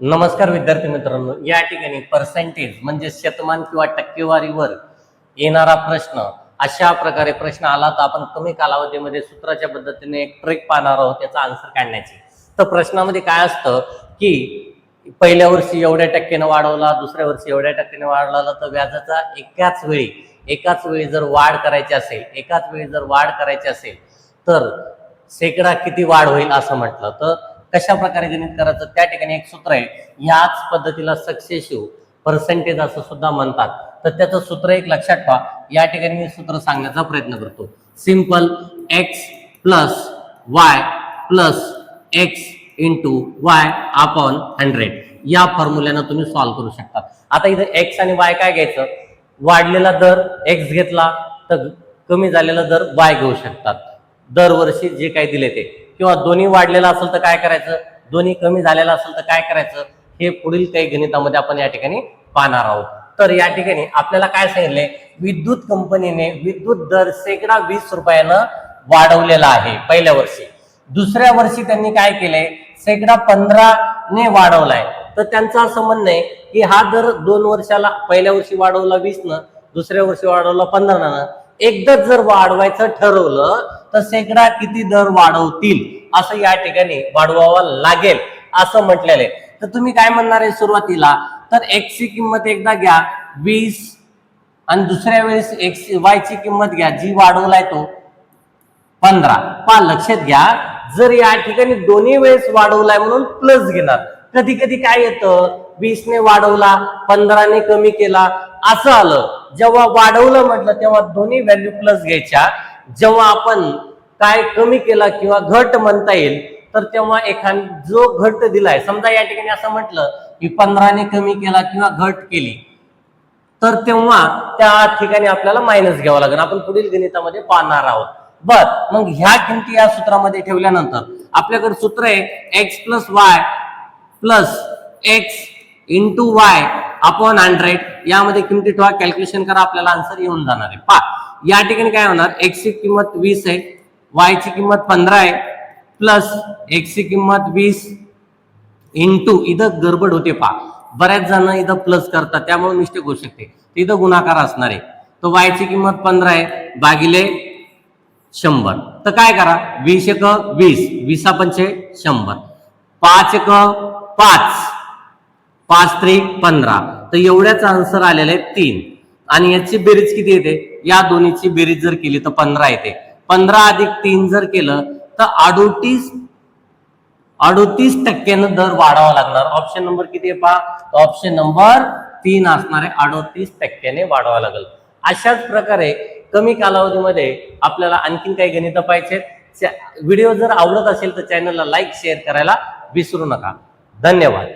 नमस्कार विद्यार्थी मित्रांनो, या ठिकाणी पर्सेंटेज म्हणजे शतमान किंवा टक्केवारीवर येणारा प्रश्न, अशा प्रकारे प्रश्न आला तर आपण कमी कालावधीमध्ये सूत्राच्या पद्धतीने एक ट्रिक पाहणार आहोत त्याचा आन्सर काढण्याची। तर प्रश्नामध्ये काय असतं की पहिल्या वर्षी एवढ्या टक्क्याने वाढवला, दुसऱ्या वर्षी एवढ्या टक्क्याने वाढवला, तर व्याजाचा एकाच वेळी जर वाढ करायची असेल तर शेकडा किती वाढ होईल असं म्हटलं। तर कशा प्रकारे गणित करायचं त्या ठिकाणी एक सूत्र आहे, याच पद्धतीला सक्सेसिव्ह पर्सेंटेज असं सुद्धा म्हणतात। तर त्याचं सूत्र एक लक्षात ठेवा, या ठिकाणी मी सूत्र सांगण्याचा प्रयत्न करतो। Simple x plus y plus x into Y upon 100 या फॉर्म्युल्यानं तुम्ही सॉल्व्ह करू शकता। आता इथे x आणि y काय घ्यायचं, वाढलेला दर x घेतला तर कमी झालेला दर y घेऊ शकतात, दरवर्षी जे काही दिले ते, किंवा दोन्ही वाढलेला असेल तर काय करायचं, दोन्ही कमी झालेला असेल तर काय करायचं, हे पुढील काही गणितामध्ये आपण या ठिकाणी पाहणार आहोत। तर या ठिकाणी आपल्याला काय सांगितले, विद्युत कंपनीने विद्युत दर शेकडा 20 रुपयानं वाढवलेला आहे पहिल्या वर्षी, दुसऱ्या वर्षी त्यांनी काय केले, शेकडा 15 ने वाढवलाय। तर त्यांचं असं म्हणणं आहे की हा दर 2 वर्षाला, पहिल्या वर्षी वाढवला 20 न, दुसऱ्या वर्षी वाढवला 15 न, एकदाच जर वाढवायचं ठरवलं तर शेकडा किती दर वाढवतील असं या ठिकाणी वाढवावं लागेल असं म्हटलेलं आहे। तर तुम्ही काय म्हणणार आहे सुरुवातीला, तर x ची किंमत एकदा घ्या 20 आणि दुसऱ्या वेळेस y ची किंमत घ्या जी वाढवलाय तो 15। पहा लक्षात घ्या, जर या ठिकाणी दोन्ही वेळेस वाढवलाय म्हणून प्लस घेणार, कधी कधी काय येतं 20 ने वाढवला 15 ने कमी केला असं आलं, जेव्हा वाढवलं म्हटलं तेव्हा दोन्ही व्हॅल्यू प्लस घ्यायच्या, जेव्हा आपण काय कमी केला किंवा घट म्हणता येईल तर तेव्हा जो घट दिलाय, समजा या ठिकाणी असं म्हटलं की 15 ने कमी केला किंवा घट केली, तर तेव्हा त्या ठिकाणी आपल्याला मायनस घ्यावं लागेल, आपण पुढील गणितामध्ये पाहणार आहोत। मग ह्या किमती या सूत्रामध्ये ठेवल्यानंतर आपल्याकडे सूत्र आहे x plus y plus x into Y upon 100, यामध्ये किमती ठेवा, कॅल्क्युलेशन करा, आपल्याला आन्सर येऊन जाणार आहे। पहा या ठिकाणी काय होणार, x ची किंमत 20 आहे, y ची किंमत 15 आहे, प्लस x ची किंमत 20 इंटू, इथं गडबड होते पहा, बऱ्याच जण इथं प्लस करतात त्यामुळे मिस्टेक होऊ शकते, इथं गुणाकार असणार आहे। तर y ची किंमत 15 आहे भागिले 100, तर काय करा 20 एक 20, 20 पंचे 100, 5 एक 5, 5 त्रिक 15, तर एवढ्याच आन्सर आलेलं आहे 3। आणि याची बेरीज किती येते, या दोन्हीची बेरीज जर केली तर 15 येते, 15 अधिक 3 जर केलं तर 38% दर वाढावा लागणार। ऑप्शन नंबर किती आहे पहा, ऑप्शन नंबर 3 असणार आहे, 38% वाढवावं लागेल। अशाच प्रकारे कमी कालावधीमध्ये आपल्याला आणखीन काही गणितं पाहिजे। व्हिडिओ जर आवडत असेल तर चॅनलला लाईक शेअर करायला विसरू नका। धन्यवाद।